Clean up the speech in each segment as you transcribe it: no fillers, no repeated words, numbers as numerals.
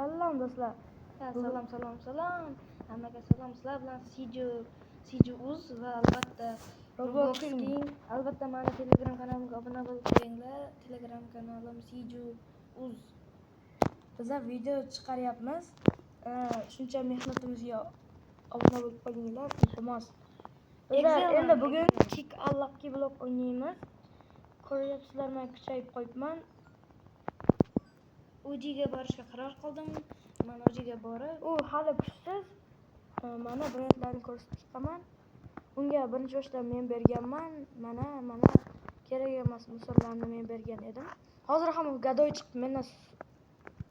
Salom do'stlar. Salom. Hammaga salom. Sizlar bilan Siju.uz va albatta Roblox King. Albatta mana Telegram kanalimga obuna bo'lib qo'yinglar. Telegram kanalim Siju.uz. Bizlar video chiqaryapmiz. Shuncha mehnatimizga obuna bo'lib qo'yinglar, iltimos. Bizlar endi bugun Kick Lucky Block o'ynaymiz. Ko'ryapsizlarmi, kuchayib qo'yibman. OG'ga borishga qaror qildim. Mana OG'ga borib, U hali kuchsiz. Mana brendlarni ko'rsatib chiqaman. Unga birinchi boshda men berganman. Mana kerak emas misollarni men bergan edim. Hozir ham gadoy chiqdi. Mendan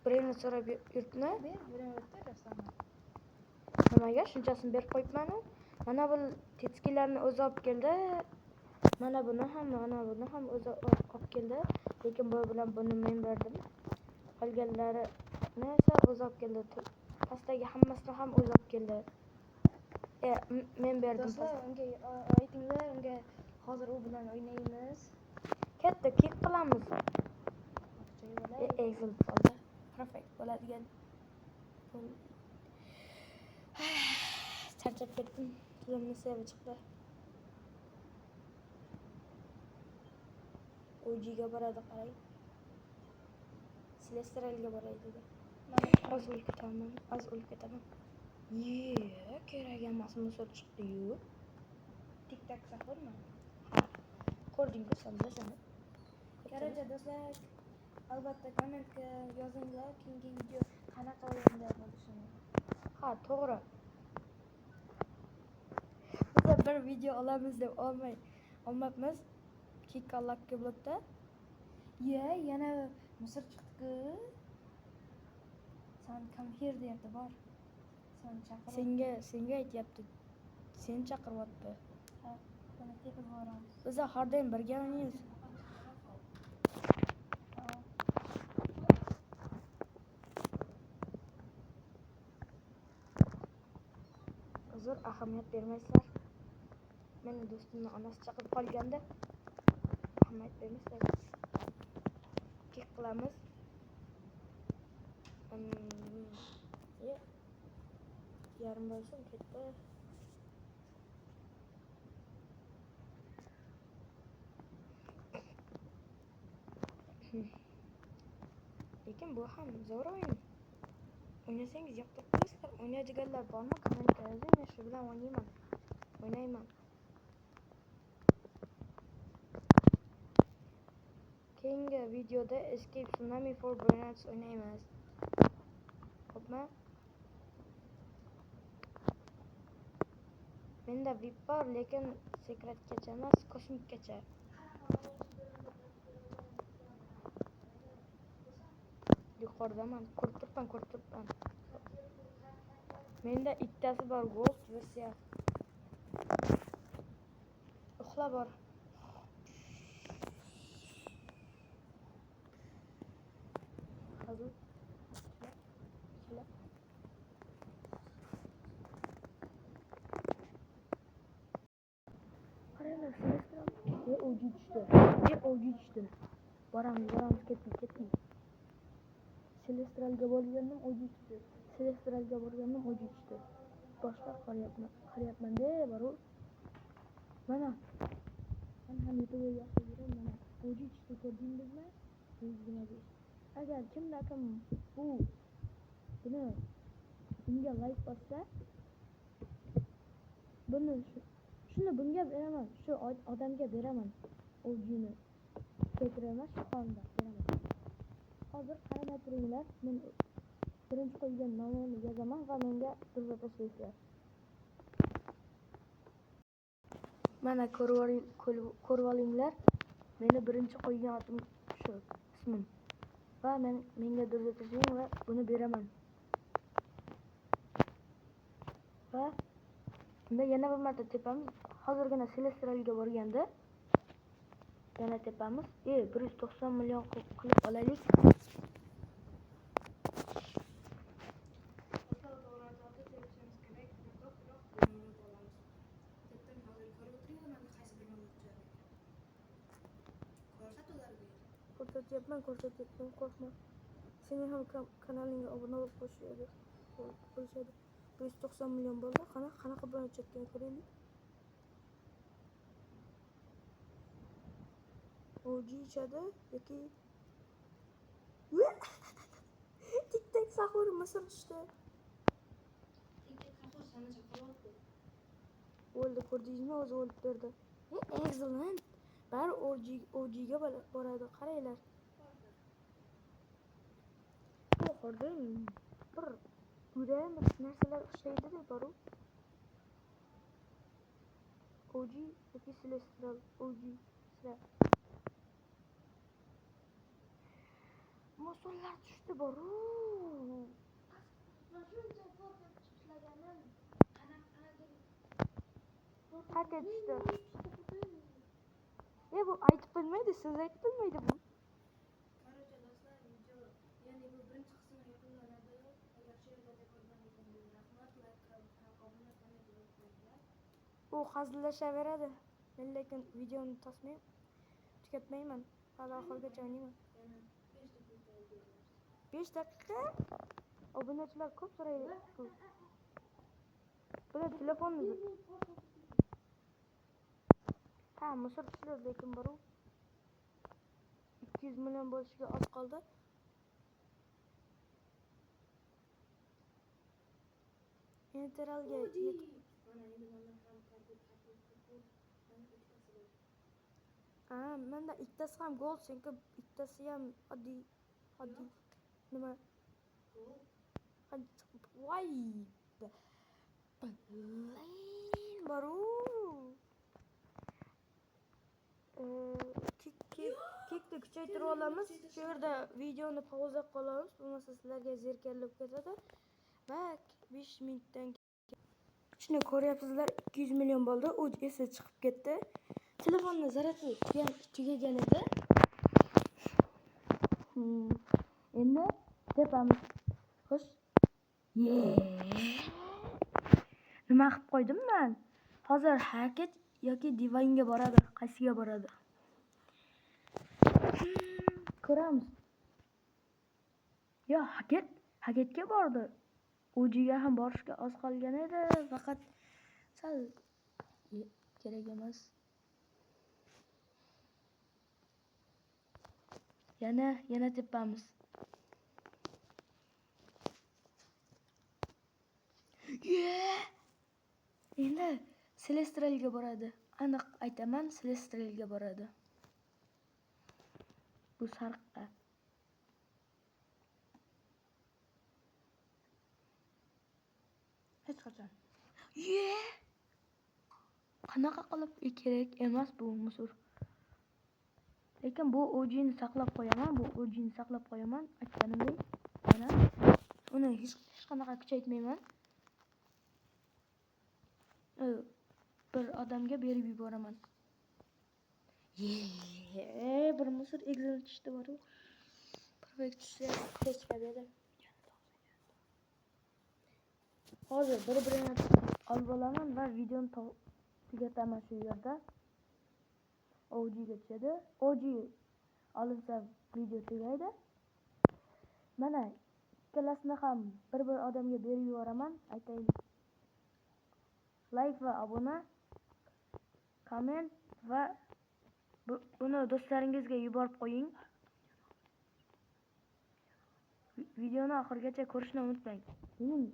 brendni so'rab yuribdi. Nimaga shunchasini berib qo'yibman. Mana bu tetskilarni o'zi olib keldi. Mana buni ham o'zi olib keldi. Lekin bu bilan buni men berdim. Qolganlarini esa o'zi olib keldi. Pastdagi hammasini ham o'zi olib keldi. Men berdim. Do'stlar, unga aytinglar, unga hozir u bilan o'ynaymiz. Katta kick qilamiz. Excellent bo'ldi. Perfect bo'ladigan. Charchab ketdim. Tilimni sevi chiqdi. OG'ga boradi, qarang. Celestial'ga boradi dedi. Az o'lib ketaman. Kerak emas misol chiqdi-yu. Tik-tak saqlama. Ha. Ko'rdingiz, sen bilasan. Qaracha do'stlar, albatta kommentga yozinglar, keyingi video qanaqa o'yinda bo'lishini. Ha, to'g'ri. Biz bir video olamiz deb olmabmiz. Kick Lucky Block'da. Yana misr chiqdi-ku. Sen come here deyapti, bor. Sen chaqir. Senga aytyapti. Seni chaqiryapti. Ha, buni tepib boramiz. Biz hardayam birga o'ynaymiz. Uzr, ahamiyat bermaysizlar. Meni do'stimning onasi chaqirib qolganda ahamiyat bermaysizlar. Kick qilamiz. Yarim bo'lsin ketdi. Lekin bu ham zo'r o'yin. O'ynasangiz yoqtirib qo'yasizlar. O'ynaydiganlar bormi? Kommentga yozing, men shu bilan o'ynayman. Keyingi videoda Escape Tsunami for Brainrats o'ynaymiz. Xo'pmi? Menda VIP bor, lekin sekretgacha emas, kosmikgacha. Yuqoridaman, ko'rib turibman. Menda ikkitasi bor, gold versiya. Uxla bor. Hozir. Qaranglar, OG tushdi. Boramiz, ketdik. Celestial'ga borgandim, OG tushdi. Boshqa qarayapman-da, boru. Mana. Men ham YouTube'ga yoqib yuraman, mana. OG tushdi, ko'rdingizmi? 125. Agar kim bunga like bassa, shuni bunga beraman, shu odamga beraman. OG'ni keltiraman, shu xonda beraman. Hozir qaramay turinglar, men birinchi qo'ygan nomimni yozaman va menga durba tashlaysizlar. Mana ko'rib olinglar, meni birinchi qo'ygan otim shu ismim. Va menga durba tashlang va buni beraman. Va unda yana bir marta tepamiz. Hozirgina Celestial'ga borganda yana tepamiz. 190 million qilib olaylik. Ko'rsatyapman, qo'rqma. Sening ham kanalingga obuna bo'lib qo'shishadi. Bo'lishadi. 190 million bo'ldi. Qanaqa bo'layotganini ko'raylik. OG ichadi yoki TikTok sahur Misr tushdi. TikTok sahur sana chaqirib O'ldi, ko'rdingizmi? O'zi o'lib berdi. Excellent. Bari OGga boradi. Qaranglar. Oxirda bir yuragim narsalar ishlaydi deb boru. OG yoki Celestial OG sizlar. Musullar tushdi boru. Qanday tushdi? Bu aytib bilmaydi, siz aytib bilmaydi bu. Короче, do'stlar, video ya'ni bu birinchi qismi yakunlanadi. Agar shu yerda ko'rganingiz rahmat, like qilib, obuna qilmaydi unutmanglar. U hazillashaveradi. Men lekin videoni tugatmayman. Hali oxirigacha o'ynayman. Yana 5 daqiqa video. 5 daqiqa? Obunachilar ko'p so'raydi. Bular telefonni. Ha, Misr tushdi lekin boru. 200 million bo'lishiga oz qoldi. Enteralga Mana endi mana ham menda ikkitasi ham gol, senki ikkitasi ham oddiy. Nima? Voy. Boru. Kekni kuchaytirib olamiz. Shu yerda videoni pauza qilib qolamiz. Bo'lmasa sizlarga zerkarlik ketadi. Va 5 minutdan shuni ko'ryapsizlar, 200 million bo'ldi. U esa chiqib ketdi. Telefonni zarati tugagan edi. Endi tepamiz. Xo'sh. Nima qilib qo'ydim men? Hozir haket yoki divanga boradi. Qaysiga boradi? Ko'ramiz. Yo, haketga bordi. OGga ham borishga oz qolgan edi, faqat sal kerak emas. Yana tepamiz. Endi Celestialga boradi. Aniq aytaman, Celestialga boradi. Bu sarqqa. Hech qachon. Qanaqa qilib kerak emas bu Misr. Lekin bu OGni saqlab qo'yaman. Aytganimdek, mana uni hech qanaqa kuchaytmayman. Bir odamga berib yuboraman. Bir Misr Excel tushdi boru. Perfect tushdi. Hech qadar. Hozir bir-birini olib olaman va videoni tugataman shu yerda. OGga tushadi. OG olinsa video tugaydi. Mana ikkalasini ham bir odamga berib yuboraman. Aytaylik. Like va obuna, komment va buni do'stlaringizga yuborib qo'ying. Videoni oxirigacha ko'rishni unutmang. Mening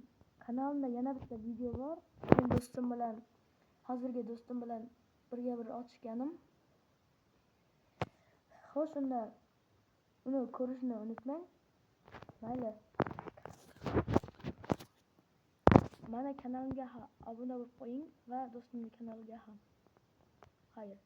kanalimda yana bitta video bor. Men hozirgi do'stim bilan birga ochganim. Xo'sh, uni ko'rishni unutmang. Mayli. Mana kanalimga obuna bo'lib qo'ying va do'stimning kanaliga ham. Xayr.